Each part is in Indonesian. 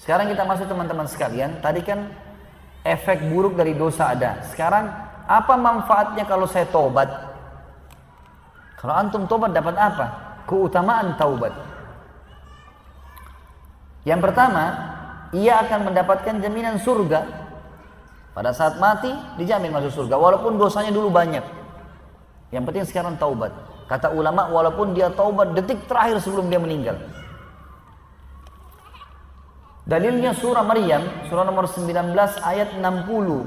Sekarang kita masuk teman-teman sekalian, tadi kan efek buruk dari dosa ada. Sekarang apa manfaatnya kalau saya taubat? Kalau antum taubat dapat apa? Keutamaan taubat. Yang pertama, ia akan mendapatkan jaminan surga. Pada saat mati dijamin masuk surga walaupun dosanya dulu banyak. Yang penting sekarang taubat. Kata ulama, walaupun dia taubat detik terakhir sebelum dia meninggal. Dalilnya surah Maryam, surah nomor 19 ayat 60.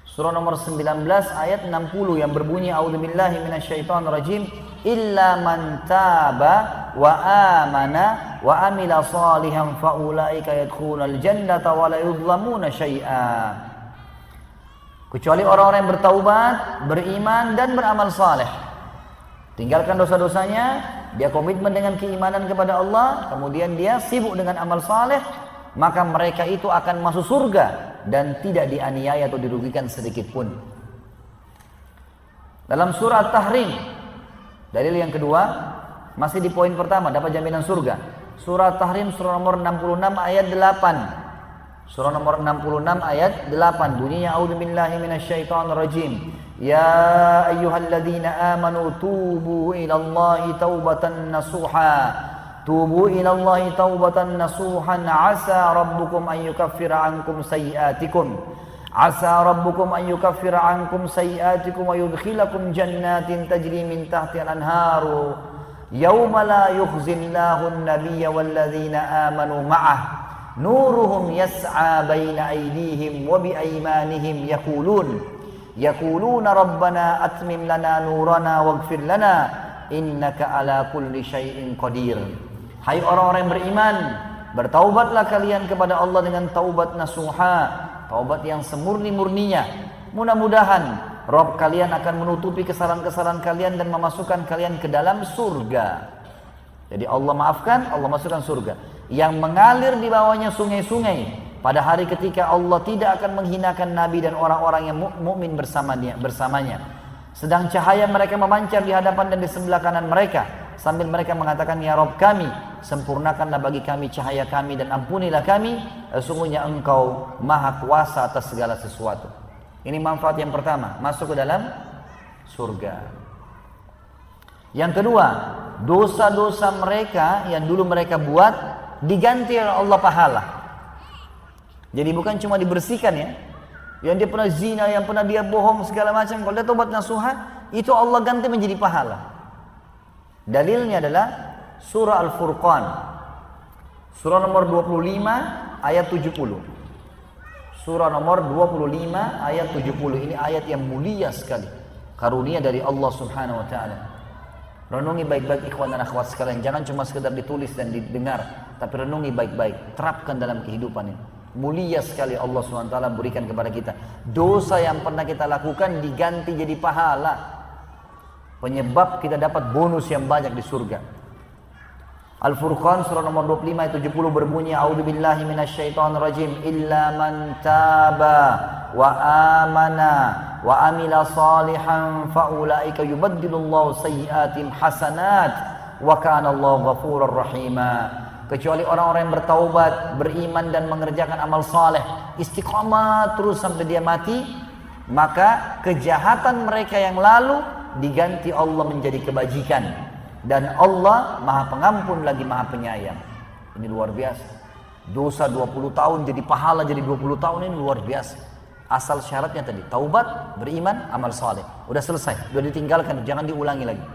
Surah nomor 19 ayat 60 yang berbunyi a'udzubillahi minasyaitonirrajim illa man taba wa amana wa amila salihan faulaika yadkhulunal jannata wa la yudhlamuna syai'a. Kecuali orang-orang yang bertaubat, beriman dan beramal saleh. Tinggalkan dosa-dosanya, dia komitmen dengan keimanan kepada Allah, kemudian dia sibuk dengan amal saleh, maka mereka itu akan masuk surga dan tidak dianiaya atau dirugikan sedikit pun. Dalam surah Tahrim, dalil yang kedua, masih di poin pertama, dapat jaminan surga. Surah Tahrim surah nomor 66 ayat 8. Surah nomor 66 ayat 8 bunyinya a'udzubillahi minasyaitonirrajim. Ya ayyuhalladzina amanu tubu ilallahi taubatan nasuha. Tubu ilallahi taubatan nasuhan asa rabbukum an yukaffira ankum sayiatikum. Asa rabbukum an yukaffira ankum sayiatikum wa yudkhilakum jannatin tajri min tahtiha al-anharu. Yawma la yukhzillahu an-nabiyya walladzina amanu ma'ah. Nuruhum yas'a baina aydihim wa bi aymanihim yaquluna rabbana atmim lana nurana waghfir lana innaka ala kulli syai'in qadir. Hai orang-orang yang beriman, bertaubatlah kalian kepada Allah dengan taubat nasuha, taubat yang semurni-murninya. Mudah-mudahan Rabb kalian akan menutupi kesalahan-kesalahan kalian dan memasukkan kalian ke dalam surga. Jadi Allah maafkan, Allah masukkan surga yang mengalir di bawahnya sungai-sungai pada hari ketika Allah tidak akan menghinakan Nabi dan orang-orang yang mukmin bersamanya. Sedang cahaya mereka memancar di hadapan dan di sebelah kanan mereka sambil mereka mengatakan, ya Rabb kami, sempurnakanlah bagi kami cahaya kami dan ampunilah kami, sesungguhnya Engkau maha kuasa atas segala sesuatu. Ini manfaat yang pertama, masuk ke dalam surga. Yang kedua, dosa-dosa mereka yang dulu mereka buat diganti oleh Allah pahala. Jadi bukan cuma dibersihkan ya. Yang dia pernah zina, yang pernah dia bohong segala macam, kalau dia tobat nasuha, itu Allah ganti menjadi pahala. Dalilnya adalah surah Al-Furqan. Surah nomor 25 ayat 70. Surah nomor 25 ayat 70. Ini ayat yang mulia sekali. Karunia dari Allah Subhanahu wa taala. Renungi baik-baik ikhwan dan akhwat sekalian, jangan cuma sekedar ditulis dan didengar, tapi renungi baik-baik, terapkan dalam kehidupan ini. Mulia sekali Allah SWT berikan kepada kita. Dosa yang pernah kita lakukan diganti jadi pahala. Penyebab kita dapat bonus yang banyak di surga. Al-Furqan surah nomor 25 ayat 70 berbunyi a'udzubillahi minasyaitonirrajim illa man taba wa amana wa amila salihan faulaika yubaddilullahu sayyi'atihim hasanat wa kana Allahu ghafurur rahima. Kecuali orang-orang yang bertaubat, beriman dan mengerjakan amal saleh, istiqamah terus sampai dia mati, maka kejahatan mereka yang lalu diganti Allah menjadi kebajikan. Dan Allah maha pengampun lagi maha penyayang. Ini luar biasa. Dosa 20 tahun jadi pahala jadi 20 tahun, ini luar biasa. Asal syaratnya tadi, taubat, beriman, amal saleh. Udah selesai, udah ditinggalkan, jangan diulangi lagi.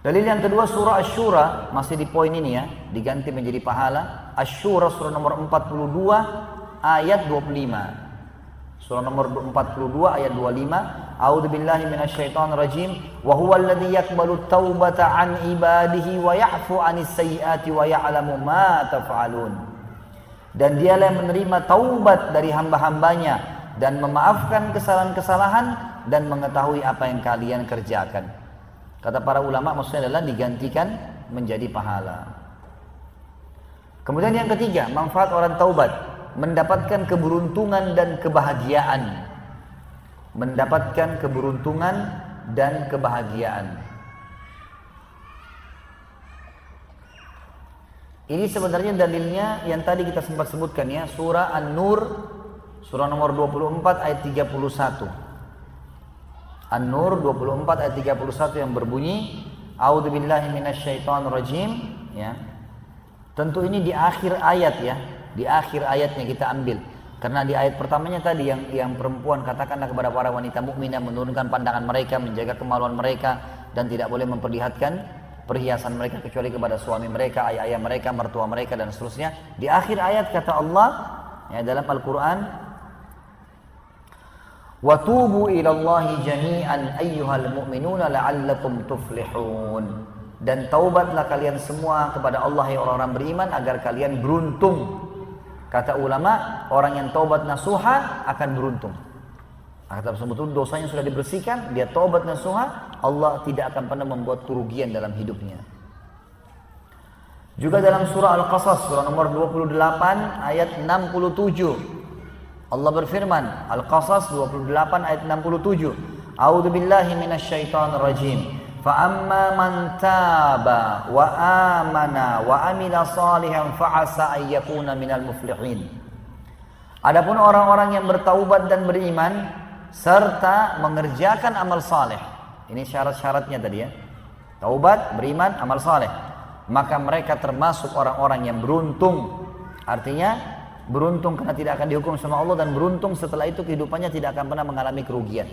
Dalil yang kedua surah Asy-Syura, masih di poin ini ya, diganti menjadi pahala. Asy-Syura surah nomor 42 ayat 25. Surah nomor 42 ayat 25. A'udzubillahi minasyaitonirrajim. Wa huwal ladzi yaqbalu at-taubata 'an ibadihi wa ya'fu 'anis sayyiati wa ya'lamu ma taf'alun. Dan dialah yang menerima taubat dari hamba-hambanya dan memaafkan kesalahan-kesalahan dan mengetahui apa yang kalian kerjakan. Kata para ulama maksudnya adalah digantikan menjadi pahala. Kemudian yang ketiga, manfaat orang taubat, mendapatkan keberuntungan dan kebahagiaan. Mendapatkan keberuntungan dan kebahagiaan. Ini sebenarnya dalilnya yang tadi kita sempat sebutkan ya, surah An-Nur, surah nomor 24 ayat 31. An-Nur 24 ayat 31 yang berbunyi, A'udzubillahi minasyaitonirrajim, ya. Tentu ini di akhir ayat ya, di akhir ayatnya kita ambil. Karena di ayat pertamanya tadi yang perempuan katakanlah kepada para wanita mukminah menurunkan pandangan mereka, menjaga kemaluan mereka dan tidak boleh memperlihatkan perhiasan mereka kecuali kepada suami mereka, ayah-ayah mereka, mertua mereka dan seterusnya. Di akhir ayat kata Allah ya, dalam Al-Quran, wa tubu ilallahi jami'an ayyuhal mu'minuna la'allakum tuflihun. Dan taubatlah kalian semua kepada Allah ya orang-orang beriman agar kalian beruntung. Kata ulama, orang yang taubat nasuha akan beruntung. Kata betul dosanya sudah dibersihkan, dia taubat nasuha, Allah tidak akan pernah membuat kerugian dalam hidupnya. Juga dalam surah Al-Qasas, surah nomor 28 ayat 67. Allah berfirman, Al-Qasas 28 ayat 67. A'udzu billahi minasyaitonir rajim. Fa amma man taba wa amana wa amila salihan fa asa ay yakuna minal muflihin. Adapun orang-orang yang bertaubat dan beriman serta mengerjakan amal saleh. Ini syarat-syaratnya tadi ya. Taubat, beriman, amal saleh. Maka mereka termasuk orang-orang yang beruntung. Artinya beruntung karena tidak akan dihukum sama Allah dan beruntung setelah itu kehidupannya tidak akan pernah mengalami kerugian.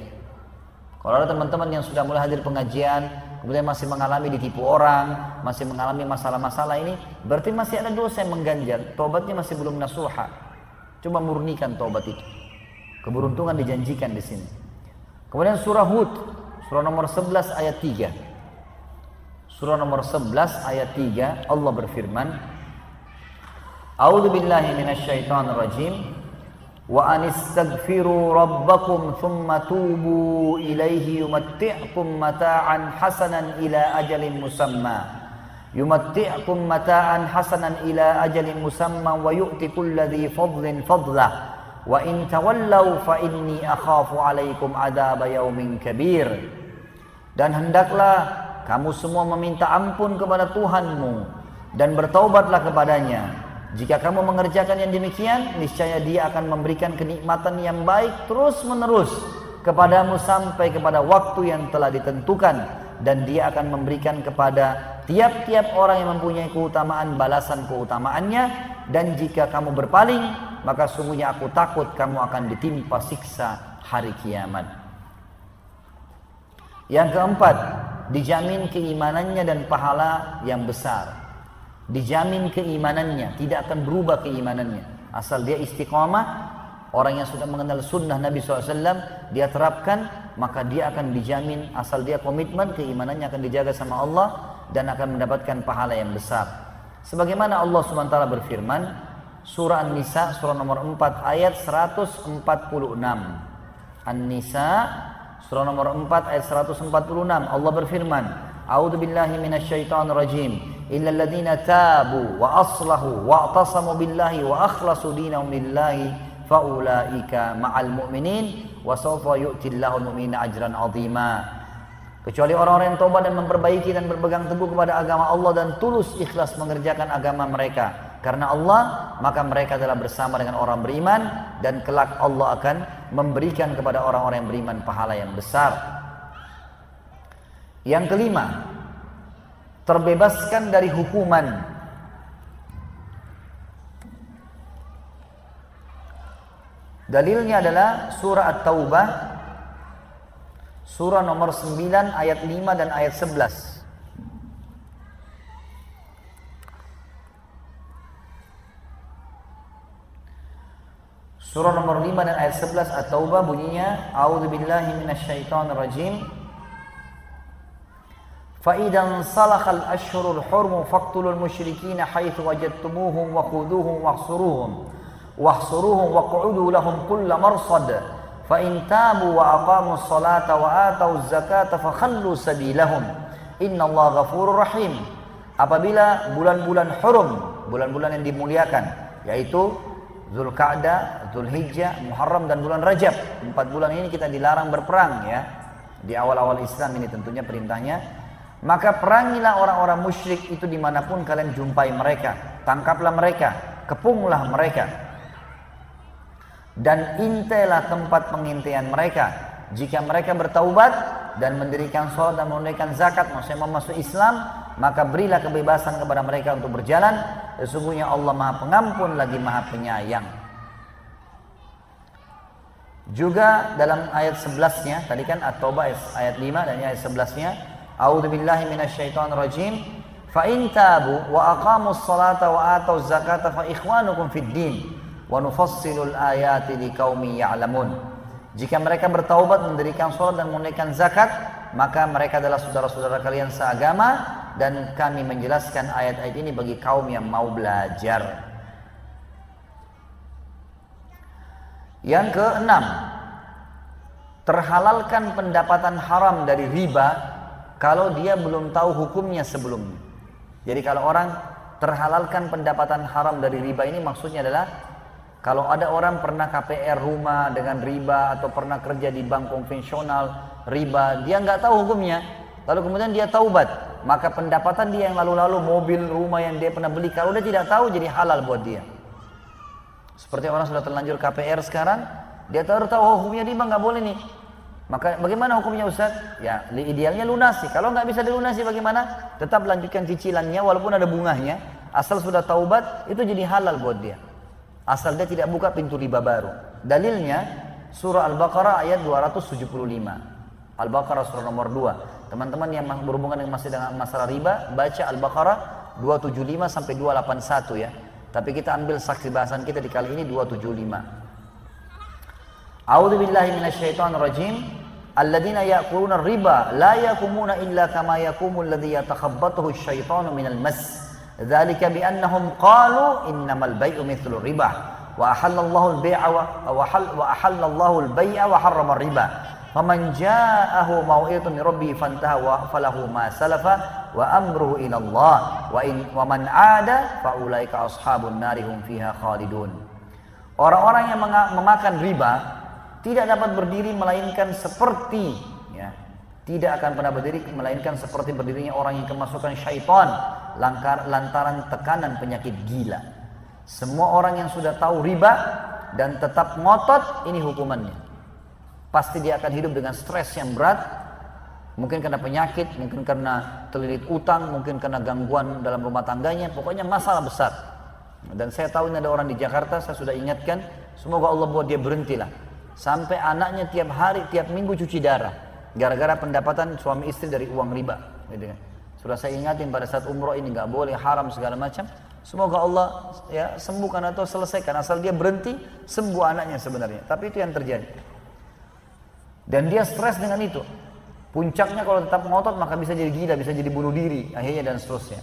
Kalau ada teman-teman yang sudah mulai hadir pengajian, kemudian masih mengalami ditipu orang, masih mengalami masalah-masalah ini, berarti masih ada dosa yang mengganjal. Taubatnya masih belum nasuha. Coba murnikan taubat itu. Keberuntungan dijanjikan di sini. Kemudian surah Hud, surah nomor 11 ayat 3. Surah nomor 11 ayat 3 Allah berfirman, A'udzu billahi minasyaitonir rajim. Wa anistaghfiru rabbakum thumma tubu ilaihi yumatti'kum mata'an hasanan ila ajalin musamma. Yumatti'kum mata'an hasanan ila ajalin musamma wa yu'ti kulli dhi fadlin fadlah. Wa in tawallaw fa inni akhafu alaikum adzab yaumin kabir. Dan hendaklah kamu semua meminta ampun kepada Tuhanmu dan bertaubatlah kepadanya. Jika kamu mengerjakan yang demikian, niscaya Dia akan memberikan kenikmatan yang baik terus menerus kepadamu sampai kepada waktu yang telah ditentukan, dan Dia akan memberikan kepada tiap-tiap orang yang mempunyai keutamaan balasan keutamaannya. Dan jika kamu berpaling, maka sungguhnya aku takut kamu akan ditimpa siksa hari kiamat. Yang keempat, dijamin keimanannya dan pahala yang besar. Dijamin keimanannya, tidak akan berubah keimanannya. Asal dia istiqamah, orang yang sudah mengenal sunnah Nabi SAW, dia terapkan, maka dia akan dijamin, asal dia komitmen, keimanannya akan dijaga sama Allah dan akan mendapatkan pahala yang besar. Sebagaimana Allah SWT berfirman, surah An-Nisa, surah nomor 4 ayat 146. An-Nisa, surah nomor 4 ayat 146, Allah berfirman, A'udzu billahi minasyaitonir rajim. Illal ladzina tabu wa aslahu wa i'tasamu billahi wa akhlasu dinahum lillahi faulaika ma'al mu'minin wa sawfa yu'tillahu al-mu'minina ajran 'azima. Kecuali orang-orang yang taubat dan memperbaiki dan berpegang teguh kepada agama Allah dan tulus ikhlas mengerjakan agama mereka karena Allah, maka mereka telah bersama dengan orang beriman dan kelak Allah akan memberikan kepada orang-orang yang beriman pahala yang besar. Yang kelima, terbebaskan dari hukuman. Dalilnya adalah surah At-Taubah, surah nomor 9 ayat 5 dan ayat 11. Surah nomor 5 dan ayat 11 At-Taubah bunyinya, A'udzu billahi minasyaitonir rajim. Fa idzan salakhal ashhurul hurum faqtulul musyrikina haitsu wajadtumuhum wa khudhuhum wahsuruhum waq'udu lahum kulla marsad. Fa in tabu wa aqamus salata wa atauz zakata fakhallu sabilahum. Innallaha ghafurur rahim. Apabila bulan-bulan hurum, bulan-bulan yang dimuliakan, yaitu Zulqa'dah, Zulhijjah, Muharram dan bulan Rajab. 4 bulan ini kita dilarang berperang ya. Di awal-awal Islam ini tentunya perintahnya. Maka perangilah orang-orang musyrik itu dimanapun kalian jumpai mereka. tangkaplah mereka, kepunglah mereka. Dan intailah tempat pengintaian mereka. Jika mereka bertaubat dan mendirikan sholat dan menunaikan zakat, maksudnya masuk Islam, maka berilah kebebasan kepada mereka untuk berjalan. Sesungguhnya Allah Maha Pengampun lagi Maha Penyayang. Juga dalam ayat 11-nya, tadi kan At-Taubah ayat 5 dan ayat 11-nya, A'udzubillahi minasyaitonirrajim, fa in tabu wa aqamus salata wa atauz zakata fa ikhwanukum fid din wa nufassilul ayati liqaumin ya'lamun. Jika mereka bertaubat, mendirikan salat dan menunaikan zakat, maka mereka adalah saudara-saudara kalian seagama, dan kami menjelaskan ayat-ayat ini bagi kaum yang mau belajar. Yang keenam, terhalalkan pendapatan haram dari riba kalau dia belum tahu hukumnya sebelumnya. Jadi kalau orang terhalalkan pendapatan haram dari riba ini maksudnya adalah kalau ada orang pernah KPR rumah dengan riba atau pernah kerja di bank konvensional riba, dia nggak tahu hukumnya, lalu kemudian dia taubat, maka pendapatan dia yang lalu-lalu, mobil, rumah yang dia pernah beli, kalau dia tidak tahu jadi halal buat dia. Seperti orang sudah terlanjur KPR sekarang, dia tahu hukumnya riba, nggak boleh nih. Maka bagaimana hukumnya Ustaz? Ya, idealnya lunasi. Kalau nggak bisa dilunasi bagaimana? Tetap lanjutkan cicilannya walaupun ada bunganya. Asal sudah taubat, itu jadi halal buat dia. Asal dia tidak buka pintu riba baru. Dalilnya surah Al-Baqarah ayat 275. Al-Baqarah surah nomor 2. Teman-teman yang berhubungan dengan masih dengan masalah riba, baca Al-Baqarah 275 sampai 281 ya. Tapi kita ambil saksi bahasan kita di kali ini 275. A'udzu billahi minasyaitonir rajim. Alladzina ya'kuluna riba la yakumuna illa kama yakumul ladzi yatakhabbathu asyaitanu minal mas. Dzalika bi annahum qalu innamal bai'u mithlu riba wa ahallallahu al-bai'a wa ahallallahu al-bai'a wa harrama ar-riba. Faman ja'ahu mau'izatun min rabbih fantaha falahu ma salafa wa amruhu ila Allah wa man 'ada fa ulaika ashabun nari hum fiha khalidun. Orang-orang yang memakan riba tidak dapat berdiri melainkan seperti ya, tidak akan pernah berdiri melainkan seperti berdirinya orang yang kemasukan syaitan lantaran tekanan penyakit gila. Semua orang yang sudah tahu riba dan tetap ngotot, ini hukumannya. Pasti dia akan hidup dengan stres yang berat, mungkin karena penyakit, mungkin karena terlilit utang, mungkin karena gangguan dalam rumah tangganya, pokoknya masalah besar. Dan saya tahu ini ada orang di Jakarta, saya sudah ingatkan, semoga Allah buat dia berhentilah. Sampai anaknya tiap hari, tiap minggu cuci darah, gara-gara pendapatan suami istri dari uang riba. Gitu kan. Sudah saya ingatin pada saat umroh ini nggak boleh, haram segala macam. Semoga Allah ya sembuhkan atau selesaikan, asal dia berhenti, sembuh anaknya sebenarnya. Tapi itu yang terjadi. Dan dia stres dengan itu. Puncaknya kalau tetap ngotot maka bisa jadi gila, bisa jadi bunuh diri, akhirnya dan seterusnya.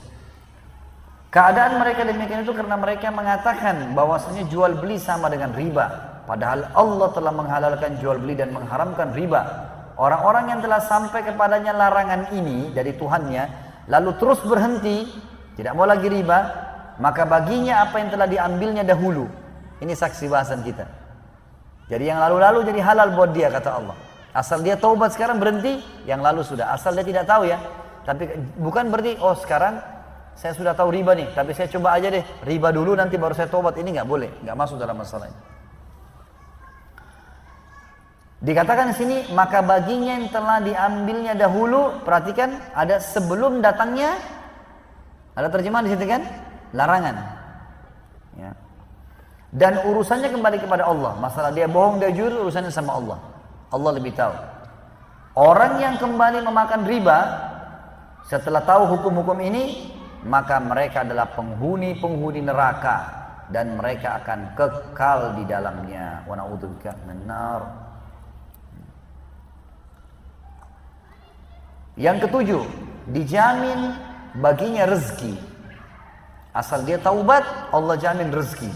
Keadaan mereka demikian itu karena mereka mengatakan bahwasanya jual beli sama dengan riba. Padahal Allah telah menghalalkan jual beli dan mengharamkan riba. Orang-orang yang telah sampai kepadanya larangan ini dari Tuhannya, lalu terus berhenti, tidak mau lagi riba, maka baginya apa yang telah diambilnya dahulu. Ini saksi bahasan kita. Jadi yang lalu-lalu jadi halal buat dia, kata Allah. Asal dia taubat sekarang berhenti, yang lalu sudah. Asal dia tidak tahu ya. Tapi bukan berarti, oh sekarang saya sudah tahu riba nih, tapi saya coba aja deh riba dulu nanti baru saya taubat. Ini nggak boleh, nggak masuk dalam masalah ini. Dikatakan di sini, maka baginya yang telah diambilnya dahulu, perhatikan ada sebelum datangnya, ada terjemahan di situ kan, larangan. Ya. Dan urusannya kembali kepada Allah. Masalah dia bohong, dia jujur, urusannya sama Allah. Allah lebih tahu. Orang yang kembali memakan riba setelah tahu hukum-hukum ini, maka mereka adalah penghuni-penghuni neraka dan mereka akan kekal di dalamnya. Wa na'udzubika minan nar. Yang ketujuh, dijamin baginya rezeki. Asal dia taubat, Allah jamin rezeki.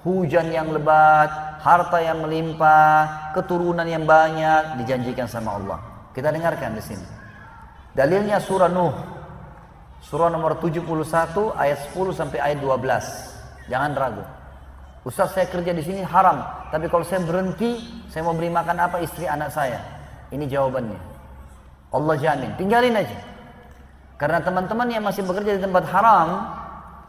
Hujan yang lebat, harta yang melimpah, keturunan yang banyak dijanjikan sama Allah. Kita dengarkan di sini. Dalilnya surah Nuh. Surah nomor 71 ayat 10 sampai ayat 12. Jangan ragu. Ustaz, saya kerja di sini haram, tapi kalau saya berhenti, saya mau beri makan apa istri anak saya? Ini jawabannya. Allah jamin, tinggalin aja. Karena teman-teman yang masih bekerja di tempat haram,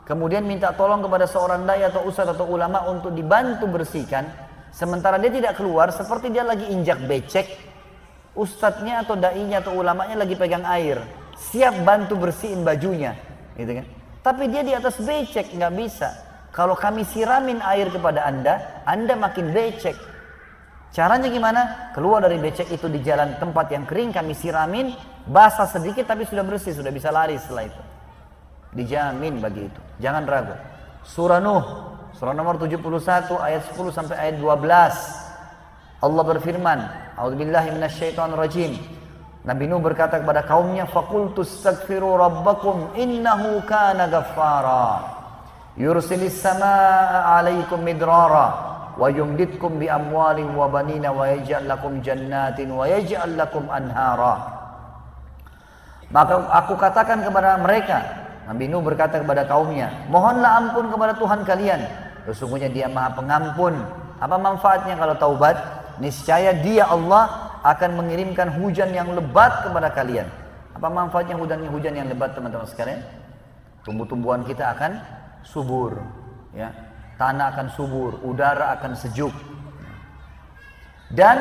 kemudian minta tolong kepada seorang dai atau ustadz atau ulama untuk dibantu bersihkan, sementara dia tidak keluar, seperti dia lagi injak becek, ustadznya atau dainya atau ulamanya lagi pegang air, siap bantu bersihin bajunya, gitu kan? Tapi dia di atas becek, nggak bisa. Kalau kami siramin air kepada Anda makin becek. Caranya gimana? Keluar dari becek itu di jalan tempat yang kering, kami siramin, basah sedikit tapi sudah bersih, sudah bisa lari setelah itu. Dijamin bagi itu. Jangan ragu. Surah Nuh, surah nomor 71 ayat 10 sampai ayat 12. Allah berfirman, A'udzubillahi minasyaitonirrajim. Nabi Nuh berkata kepada kaumnya, "Faqultu astaghfiru rabbakum innahu kana ghaffara. Yursilis samaa'a 'alaikum midrara wa yumditkum bi amwalin wa banina wa yaj'al lakum jannatin wa yaj'al lakum anhara." Maka aku katakan kepada mereka, Nabi Nuh berkata kepada kaumnya, "Mohonlah ampun kepada Tuhan kalian. Sesungguhnya Dia Maha Pengampun." Apa manfaatnya kalau taubat? Niscaya Dia Allah akan mengirimkan hujan yang lebat kepada kalian. Apa manfaatnya hujan yang lebat, teman-teman sekalian? Tumbuh-tumbuhan kita akan subur, ya. Tanah akan subur, udara akan sejuk. Dan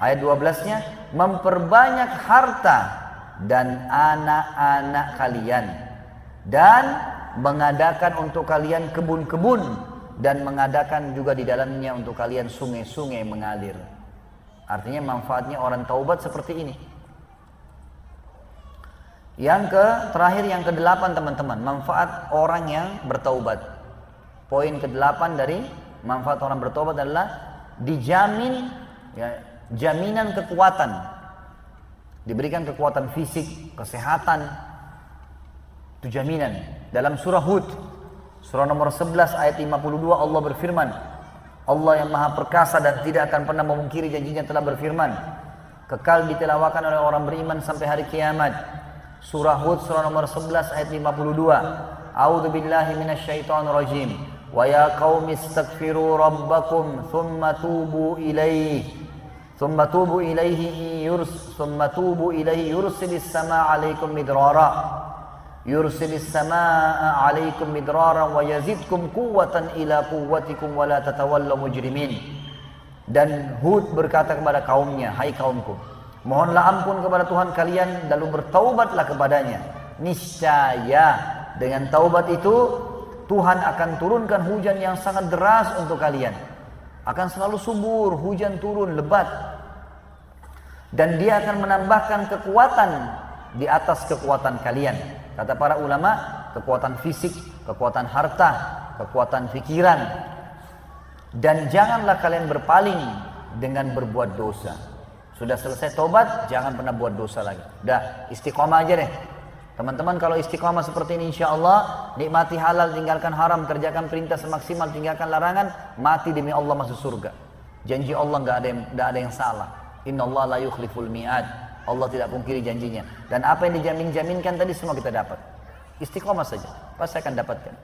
ayat 12-nya, memperbanyak harta dan anak-anak kalian, dan mengadakan untuk kalian kebun-kebun, dan mengadakan juga di dalamnya untuk kalian sungai-sungai mengalir. Artinya manfaatnya orang taubat seperti ini. Terakhir yang ke-8, teman-teman, manfaat orang yang bertaubat. Poin ke-8 dari manfaat orang bertaubat adalah dijamin, ya, jaminan kekuatan. Diberikan kekuatan fisik, kesehatan. Itu jaminan. Dalam surah Hud, surah nomor 11 ayat 52, Allah berfirman, Allah yang Maha Perkasa dan tidak akan pernah memungkiri janjinya telah berfirman, kekal ditilawakan oleh orang beriman sampai hari kiamat. Surah Hud surah nomor 11 ayat 52. A'udzu billahi minasyaitonir rajim. Wa ya qaumi istaghfiru rabbakum thumma tubu ilaihi. Thumma tubu ilaihi yursilis samaa'a 'alaikum midrara. Yursilis samaa'a 'alaikum midrara wa yazidkum quwwatan ila quwwatikum wa la tatawallaw mujrimin. Dan Hud berkata kepada kaumnya, hai kaumku, mohonlah ampun kepada Tuhan kalian lalu bertaubatlah kepadanya. Niscaya dengan taubat itu Tuhan akan turunkan hujan yang sangat deras untuk kalian. Akan selalu subur, hujan turun lebat. Dan Dia akan menambahkan kekuatan di atas kekuatan kalian. Kata para ulama, kekuatan fisik, kekuatan harta, kekuatan pikiran. Dan janganlah kalian berpaling dengan berbuat dosa. Sudah selesai tobat, jangan pernah buat dosa lagi. Udah, istiqomah aja deh. Teman-teman, kalau istiqomah seperti ini, insya Allah nikmati halal, tinggalkan haram, kerjakan perintah semaksimal, tinggalkan larangan, mati demi Allah masuk surga. Janji Allah nggak ada yang salah. Inna Allah la yukhliful mi'ad. Allah tidak pungkiri janjinya. Dan apa yang dijaminkan tadi semua kita dapat. Istiqomah saja, pasti akan dapatkan.